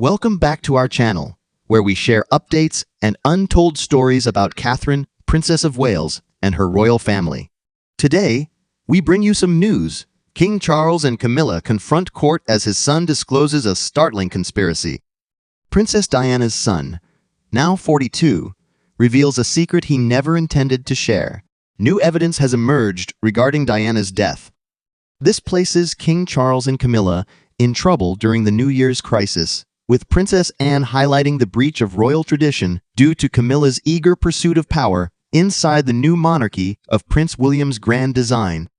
Welcome back to our channel, where we share updates and untold stories about Catherine, Princess of Wales, and her royal family. Today, we bring you some news. King Charles and Camilla confront court as his son discloses a startling conspiracy. Princess Diana's son, now 42, reveals a secret he never intended to share. New evidence has emerged regarding Diana's death. This places King Charles and Camilla in trouble during the New Year's crisis, with Princess Anne highlighting the breach of royal tradition due to Camilla's eager pursuit of power inside the new monarchy of Prince William's grand design.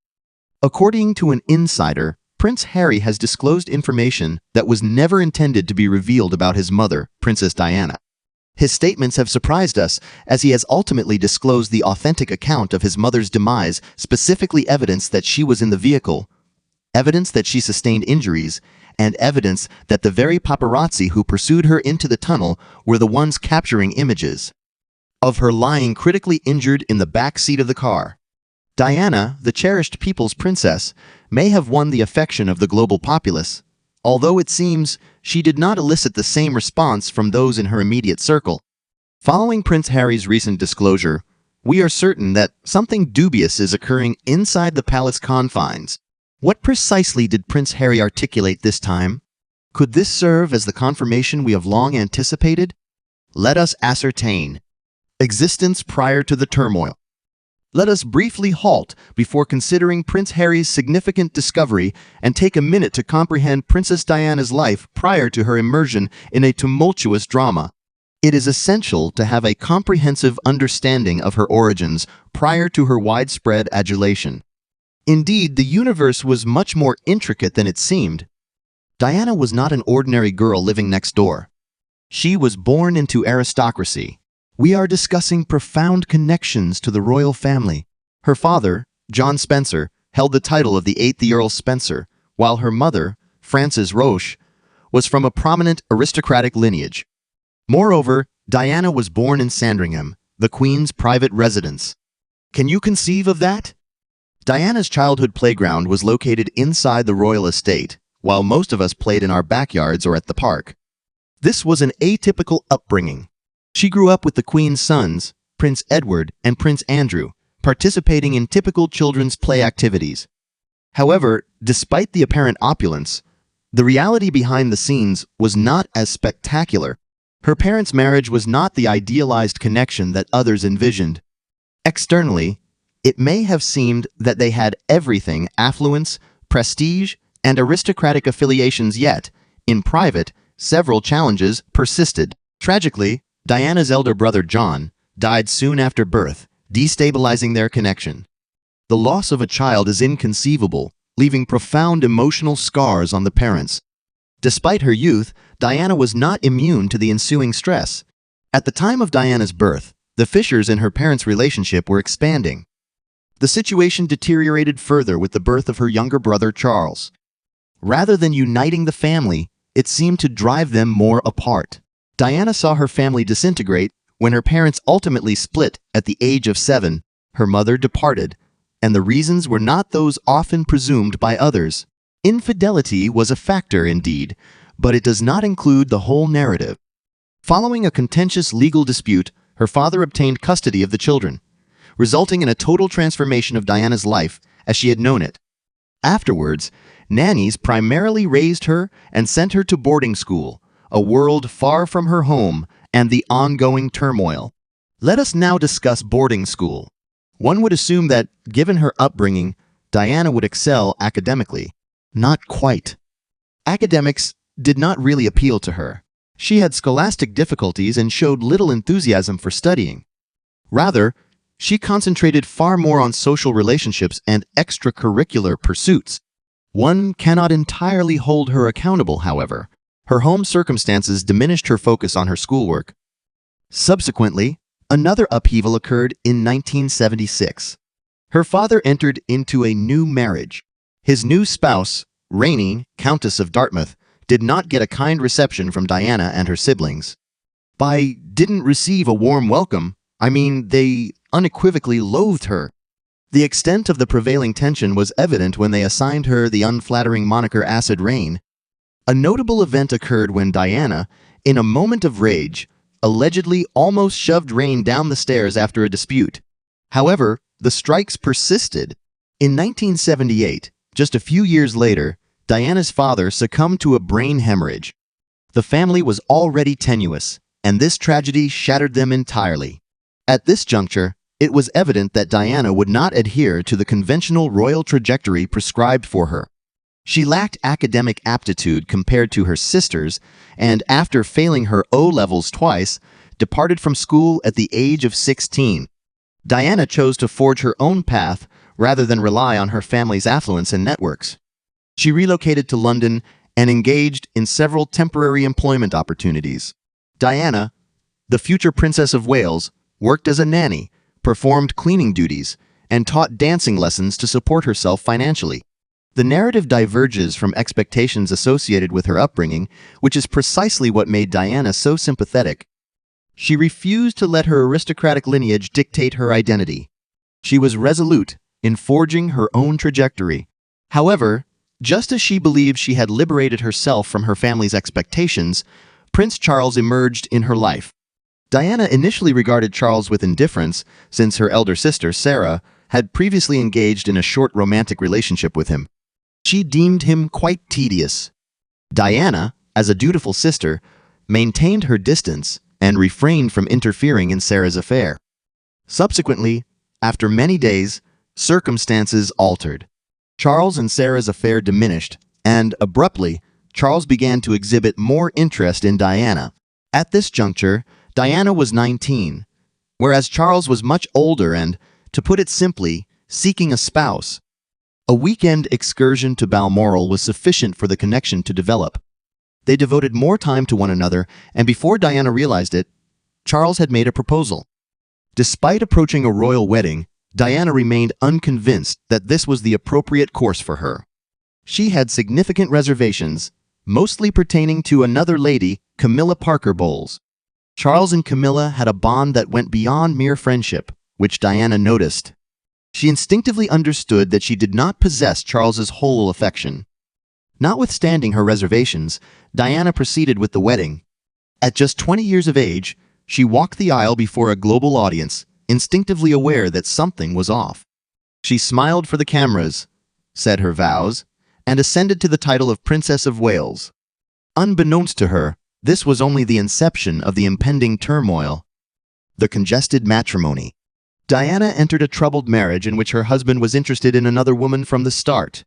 According to an insider, Prince Harry has disclosed information that was never intended to be revealed about his mother, Princess Diana. His statements have surprised us, as he has ultimately disclosed the authentic account of his mother's demise, specifically evidence that she was in the vehicle, evidence that she sustained injuries, and evidence that the very paparazzi who pursued her into the tunnel were the ones capturing images of her lying critically injured in the back seat of the car. Diana, the cherished people's princess, may have won the affection of the global populace, although it seems she did not elicit the same response from those in her immediate circle. Following Prince Harry's recent disclosure, we are certain that something dubious is occurring inside the palace confines. What precisely did Prince Harry articulate this time? Could this serve as the confirmation we have long anticipated? Let us ascertain. Existence prior to the turmoil. Let us briefly halt before considering Prince Harry's significant discovery and take a minute to comprehend Princess Diana's life prior to her immersion in a tumultuous drama. It is essential to have a comprehensive understanding of her origins prior to her widespread adulation. Indeed, the universe was much more intricate than it seemed. Diana was not an ordinary girl living next door. She was born into aristocracy. We are discussing profound connections to the royal family. Her father, John Spencer, held the title of the 8th Earl Spencer, while her mother, Frances Roche, was from a prominent aristocratic lineage. Moreover, Diana was born in Sandringham, the Queen's private residence. Can you conceive of that? Diana's childhood playground was located inside the royal estate, while most of us played in our backyards or at the park. This was an atypical upbringing. She grew up with the Queen's sons, Prince Edward and Prince Andrew, participating in typical children's play activities. However, despite the apparent opulence, the reality behind the scenes was not as spectacular. Her parents' marriage was not the idealized connection that others envisioned. Externally, it may have seemed that they had everything: affluence, prestige, and aristocratic affiliations, yet, in private, several challenges persisted. Tragically, Diana's elder brother John died soon after birth, destabilizing their connection. The loss of a child is inconceivable, leaving profound emotional scars on the parents. Despite her youth, Diana was not immune to the ensuing stress. At the time of Diana's birth, the fissures in her parents' relationship were expanding. The situation deteriorated further with the birth of her younger brother Charles. Rather than uniting the family, it seemed to drive them more apart. Diana saw her family disintegrate when her parents ultimately split at the age of 7. Her mother departed, and the reasons were not those often presumed by others. Infidelity was a factor indeed, but it does not include the whole narrative. Following a contentious legal dispute, her father obtained custody of the children, resulting in a total transformation of Diana's life as she had known it. Afterwards, nannies primarily raised her and sent her to boarding school, a world far from her home and the ongoing turmoil. Let us now discuss boarding school. One would assume that, given her upbringing, Diana would excel academically. Not quite. Academics did not really appeal to her. She had scholastic difficulties and showed little enthusiasm for studying. Rather, she concentrated far more on social relationships and extracurricular pursuits. One cannot entirely hold her accountable, however. Her home circumstances diminished her focus on her schoolwork. Subsequently, another upheaval occurred in 1976. Her father entered into a new marriage. His new spouse, Rainey, Countess of Dartmouth, did not get a kind reception from Diana and her siblings. By didn't receive a warm welcome, I mean they unequivocally loathed her. The extent of the prevailing tension was evident when they assigned her the unflattering moniker Acid Rain. A notable event occurred when Diana, in a moment of rage, allegedly almost shoved Rain down the stairs after a dispute. However, the strikes persisted. In 1978, just a few years later, Diana's father succumbed to a brain hemorrhage. The family was already tenuous, and this tragedy shattered them entirely. At this juncture, it was evident that Diana would not adhere to the conventional royal trajectory prescribed for her. She lacked academic aptitude compared to her sisters, and after failing her O-levels twice, departed from school at the age of 16. Diana chose to forge her own path rather than rely on her family's affluence and networks. She relocated to London and engaged in several temporary employment opportunities. Diana, the future Princess of Wales, worked as a nanny, performed cleaning duties, and taught dancing lessons to support herself financially. The narrative diverges from expectations associated with her upbringing, which is precisely what made Diana so sympathetic. She refused to let her aristocratic lineage dictate her identity. She was resolute in forging her own trajectory. However, just as she believed she had liberated herself from her family's expectations, Prince Charles emerged in her life. Diana initially regarded Charles with indifference, since her elder sister, Sarah, had previously engaged in a short romantic relationship with him. She deemed him quite tedious. Diana, as a dutiful sister, maintained her distance and refrained from interfering in Sarah's affair. Subsequently, after many days, circumstances altered. Charles and Sarah's affair diminished, and, abruptly, Charles began to exhibit more interest in Diana. At this juncture, Diana was 19, whereas Charles was much older and, to put it simply, seeking a spouse. A weekend excursion to Balmoral was sufficient for the connection to develop. They devoted more time to one another, and before Diana realized it, Charles had made a proposal. Despite approaching a royal wedding, Diana remained unconvinced that this was the appropriate course for her. She had significant reservations, mostly pertaining to another lady, Camilla Bowles. Charles and Camilla had a bond that went beyond mere friendship, which Diana noticed. She instinctively understood that she did not possess Charles's whole affection. Notwithstanding her reservations, Diana proceeded with the wedding. At just 20 years of age, she walked the aisle before a global audience, instinctively aware that something was off. She smiled for the cameras, said her vows, and ascended to the title of Princess of Wales. Unbeknownst to her, this was only the inception of the impending turmoil. The congested matrimony. Diana entered a troubled marriage in which her husband was interested in another woman from the start.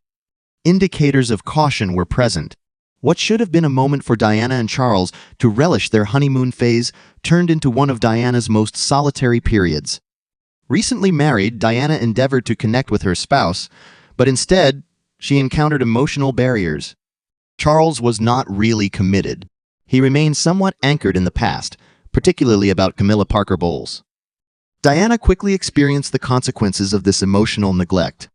Indicators of caution were present. What should have been a moment for Diana and Charles to relish their honeymoon phase turned into one of Diana's most solitary periods. Recently married, Diana endeavored to connect with her spouse, but instead, she encountered emotional barriers. Charles was not really committed. He remained somewhat anchored in the past, particularly about Camilla Bowles. Diana quickly experienced the consequences of this emotional neglect.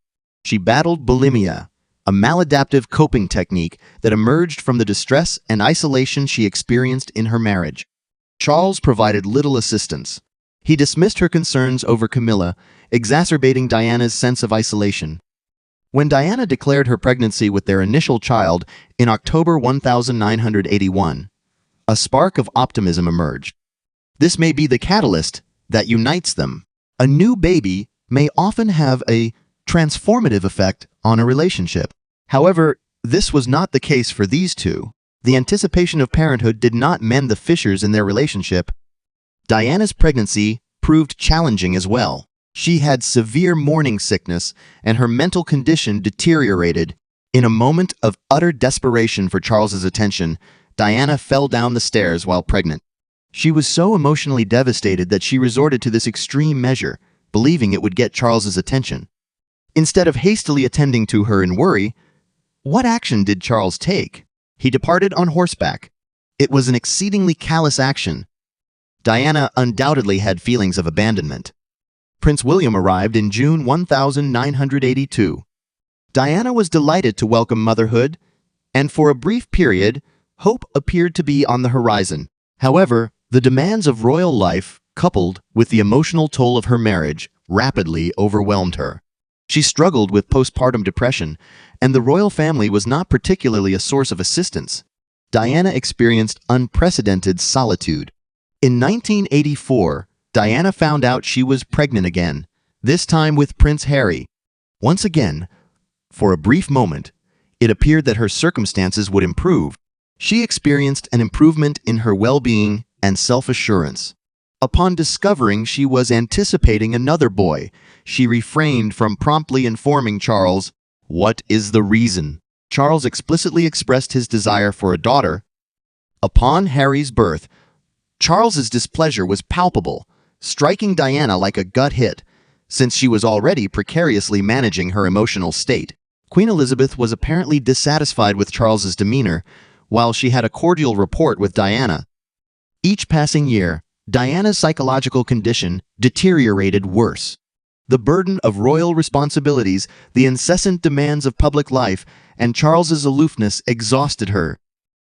She battled bulimia, a maladaptive coping technique that emerged from the distress and isolation she experienced in her marriage. Charles provided little assistance. He dismissed her concerns over Camilla, exacerbating Diana's sense of isolation. When Diana declared her pregnancy with their initial child in October 1981, a spark of optimism emerged. This may be the catalyst that unites them. A new baby may often have a transformative effect on a relationship. However, this was not the case for these two. The anticipation of parenthood did not mend the fissures in their relationship. Diana's pregnancy proved challenging as well. She had severe morning sickness, and her mental condition deteriorated. In a moment of utter desperation for Charles's attention, Diana fell down the stairs while pregnant. She was so emotionally devastated that she resorted to this extreme measure, believing it would get Charles's attention. Instead of hastily attending to her in worry, what action did Charles take? He departed on horseback. It was an exceedingly callous action. Diana undoubtedly had feelings of abandonment. Prince William arrived in June 1982. Diana was delighted to welcome motherhood, and for a brief period, hope appeared to be on the horizon. However, the demands of royal life, coupled with the emotional toll of her marriage, rapidly overwhelmed her. She struggled with postpartum depression, and the royal family was not particularly a source of assistance. Diana experienced unprecedented solitude. In 1984, Diana found out she was pregnant again, this time with Prince Harry. Once again, for a brief moment, it appeared that her circumstances would improve. She experienced an improvement in her well-being and self-assurance. Upon discovering she was anticipating another boy, she refrained from promptly informing Charles. What is the reason? Charles explicitly expressed his desire for a daughter. Upon Harry's birth, Charles's displeasure was palpable, striking Diana like a gut hit, since she was already precariously managing her emotional state. Queen Elizabeth was apparently dissatisfied with Charles's demeanor, while she had a cordial rapport with Diana. Each passing year, Diana's psychological condition deteriorated worse. The burden of royal responsibilities, the incessant demands of public life, and Charles's aloofness exhausted her.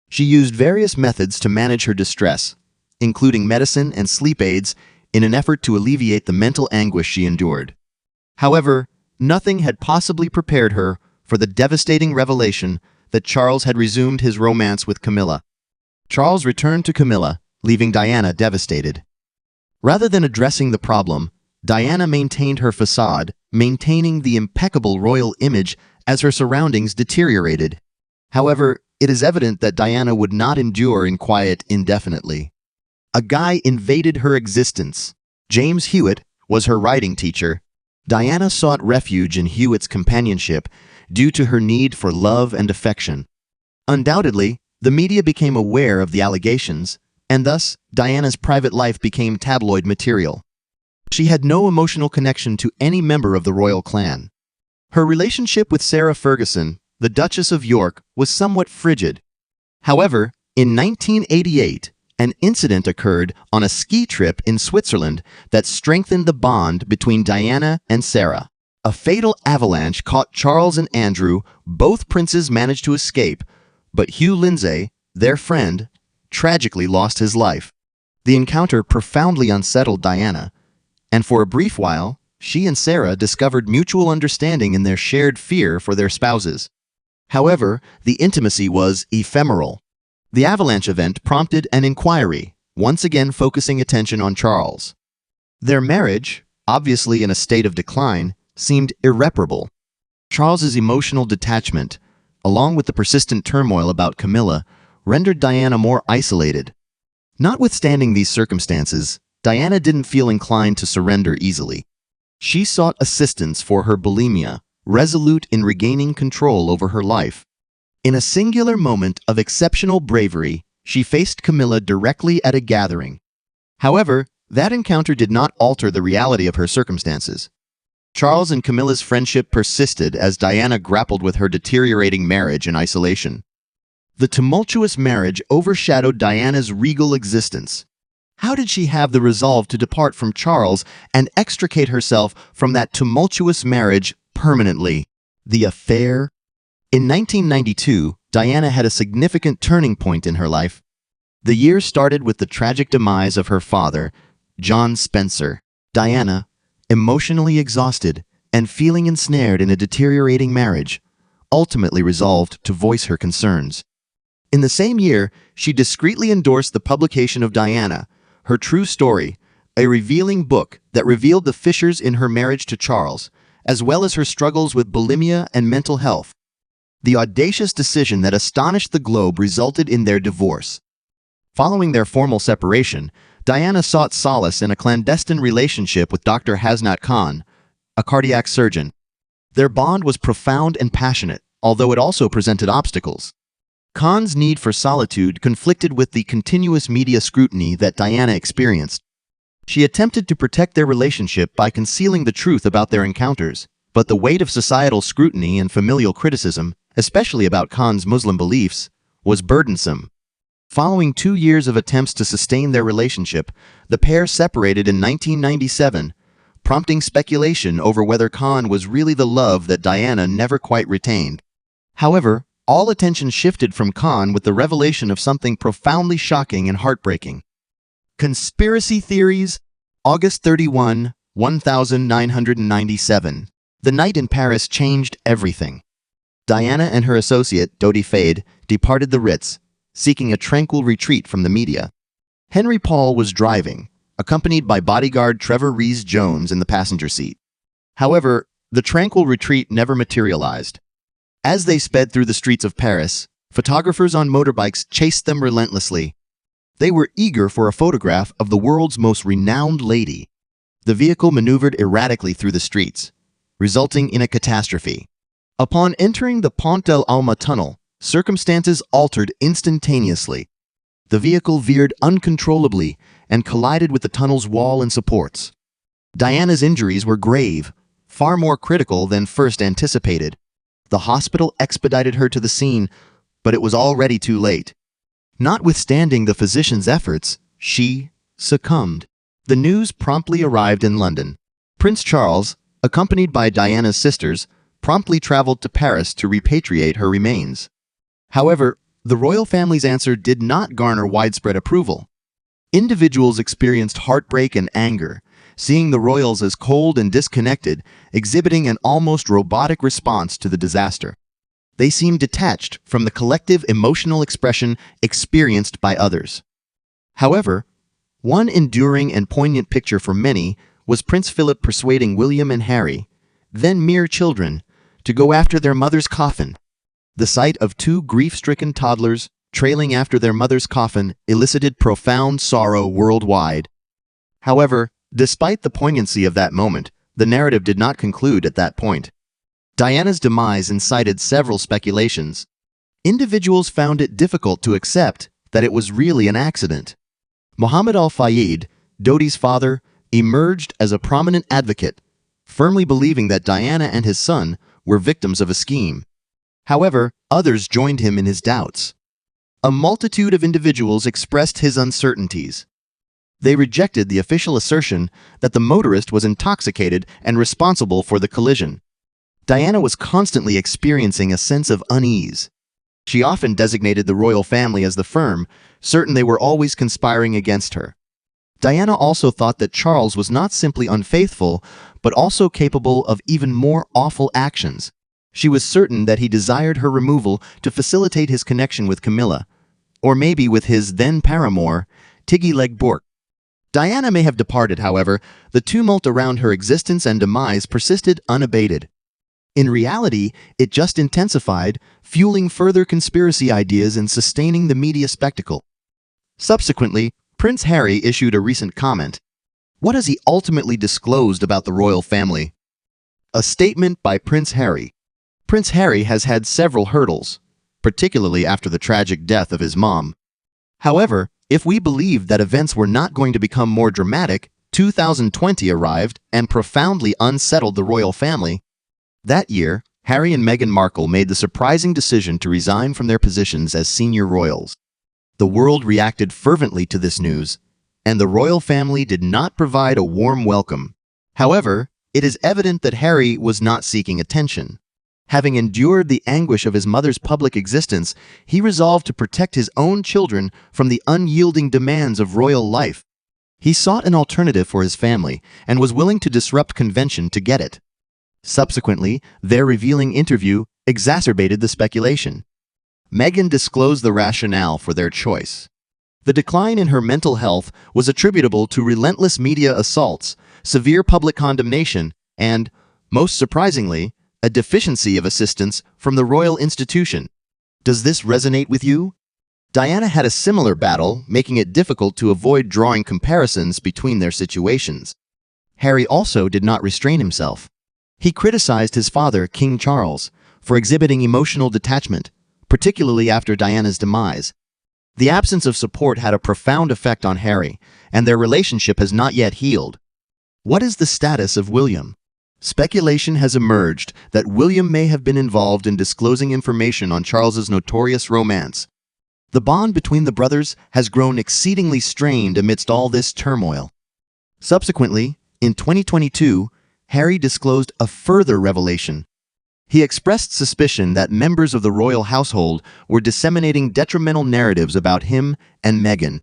She used various methods to manage her distress, including medicine and sleep aids, in an effort to alleviate the mental anguish she endured. However, nothing had possibly prepared her for the devastating revelation that Charles had resumed his romance with Camilla. Charles returned to Camilla, leaving Diana devastated. Rather than addressing the problem, Diana maintained her facade, maintaining the impeccable royal image as her surroundings deteriorated. However, it is evident that Diana would not endure in quiet indefinitely. A guy invaded her existence. James Hewitt was her writing teacher. Diana sought refuge in Hewitt's companionship due to her need for love and affection. Undoubtedly, the media became aware of the allegations, and thus Diana's private life became tabloid material. She had no emotional connection to any member of the royal clan. Her relationship with Sarah Ferguson, the Duchess of York, was somewhat frigid. However, in 1988, an incident occurred on a ski trip in Switzerland that strengthened the bond between Diana and Sarah. A fatal avalanche caught Charles and Andrew. Both princes managed to escape, but Hugh Lindsay, their friend, tragically lost his life. The encounter profoundly unsettled Diana, and for a brief while, she and Sarah discovered mutual understanding in their shared fear for their spouses. However, the intimacy was ephemeral. The avalanche event prompted an inquiry, once again focusing attention on Charles. Their marriage, obviously in a state of decline, seemed irreparable. Charles's emotional detachment, along with the persistent turmoil about Camilla, rendered Diana more isolated. Notwithstanding these circumstances, Diana didn't feel inclined to surrender easily. She sought assistance for her bulimia, resolute in regaining control over her life. In a singular moment of exceptional bravery, she faced Camilla directly at a gathering. However, that encounter did not alter the reality of her circumstances. Charles and Camilla's friendship persisted as Diana grappled with her deteriorating marriage in isolation. The tumultuous marriage overshadowed Diana's regal existence. How did she have the resolve to depart from Charles and extricate herself from that tumultuous marriage permanently? The affair? In 1992, Diana had a significant turning point in her life. The year started with the tragic demise of her father, John Spencer. Diana, emotionally exhausted and feeling ensnared in a deteriorating marriage, ultimately resolved to voice her concerns. In the same year, she discreetly endorsed the publication of Diana, Her True Story, a revealing book that revealed the fissures in her marriage to Charles, as well as her struggles with bulimia and mental health. The audacious decision that astonished the globe resulted in their divorce. Following their formal separation, Diana sought solace in a clandestine relationship with Dr. Hasnat Khan, a cardiac surgeon. Their bond was profound and passionate, although it also presented obstacles. Khan's need for solitude conflicted with the continuous media scrutiny that Diana experienced. She attempted to protect their relationship by concealing the truth about their encounters, but the weight of societal scrutiny and familial criticism, especially about Khan's Muslim beliefs, was burdensome. Following 2 years of attempts to sustain their relationship, the pair separated in 1997, prompting speculation over whether Khan was really the love that Diana never quite retained. However, all attention shifted from Khan with the revelation of something profoundly shocking and heartbreaking. Conspiracy theories. August 31, 1997. The night in Paris changed everything. Diana and her associate, Dodi Fayed, departed the Ritz, seeking a tranquil retreat from the media. Henry Paul was driving, accompanied by bodyguard Trevor Rees-Jones in the passenger seat. However, the tranquil retreat never materialized. As they sped through the streets of Paris, photographers on motorbikes chased them relentlessly. They were eager for a photograph of the world's most renowned lady. The vehicle maneuvered erratically through the streets, resulting in a catastrophe. Upon entering the Pont del Alma tunnel, circumstances altered instantaneously. The vehicle veered uncontrollably and collided with the tunnel's wall and supports. Diana's injuries were grave, far more critical than first anticipated. The hospital expedited her to the scene, but it was already too late. Notwithstanding the physician's efforts, she succumbed. The news promptly arrived in London. Prince Charles, accompanied by Diana's sisters, promptly traveled to Paris to repatriate her remains. However, the royal family's answer did not garner widespread approval. Individuals experienced heartbreak and anger, seeing the royals as cold and disconnected, exhibiting an almost robotic response to the disaster. They seemed detached from the collective emotional expression experienced by others. However, one enduring and poignant picture for many was Prince Philip persuading William and Harry, then mere children, to go after their mother's coffin. The sight of two grief-stricken toddlers trailing after their mother's coffin elicited profound sorrow worldwide. However, despite the poignancy of that moment, the narrative did not conclude at that point. Diana's demise incited several speculations. Individuals found it difficult to accept that it was really an accident. Mohammed al-Fayed, Dodi's father, emerged as a prominent advocate, firmly believing that Diana and his son were victims of a scheme. However, others joined him in his doubts. A multitude of individuals expressed his uncertainties. They rejected the official assertion that the motorist was intoxicated and responsible for the collision. Diana was constantly experiencing a sense of unease. She often designated the royal family as the firm, certain they were always conspiring against her. Diana also thought that Charles was not simply unfaithful, but also capable of even more awful actions. She was certain that he desired her removal to facilitate his connection with Camilla, or maybe with his then-paramour, Tiggy Leg Bourke. Diana may have departed, however, the tumult around her existence and demise persisted unabated. In reality, it just intensified, fueling further conspiracy ideas and sustaining the media spectacle. Subsequently, Prince Harry issued a recent comment. What has he ultimately disclosed about the royal family? A statement by Prince Harry. Prince Harry has had several hurdles, particularly after the tragic death of his mom. However, if we believed that events were not going to become more dramatic, 2020 arrived and profoundly unsettled the royal family. That year, Harry and Meghan Markle made the surprising decision to resign from their positions as senior royals. The world reacted fervently to this news, and the royal family did not provide a warm welcome. However, it is evident that Harry was not seeking attention. Having endured the anguish of his mother's public existence, he resolved to protect his own children from the unyielding demands of royal life. He sought an alternative for his family and was willing to disrupt convention to get it. Subsequently, their revealing interview exacerbated the speculation. Meghan disclosed the rationale for their choice. The decline in her mental health was attributable to relentless media assaults, severe public condemnation, and, most surprisingly, a deficiency of assistance from the royal institution. Does this resonate with you? Diana had a similar battle, making it difficult to avoid drawing comparisons between their situations. Harry also did not restrain himself. He criticized his father, King Charles, for exhibiting emotional detachment, particularly after Diana's demise. The absence of support had a profound effect on Harry, and their relationship has not yet healed. What is the status of William? Speculation has emerged that William may have been involved in disclosing information on Charles's notorious romance. The bond between the brothers has grown exceedingly strained amidst all this turmoil. Subsequently, in 2022, Harry disclosed a further revelation. He expressed suspicion that members of the royal household were disseminating detrimental narratives about him and Meghan.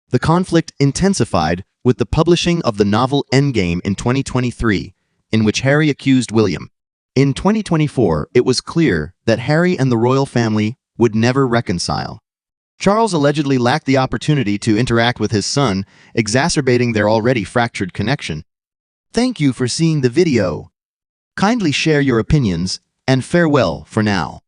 The conflict intensified with the publishing of the novel Endgame in 2023, in which Harry accused William. In 2024, it was clear that Harry and the royal family would never reconcile. Charles allegedly lacked the opportunity to interact with his son, exacerbating their already fractured connection. Thank you for seeing the video. Kindly share your opinions, and farewell for now.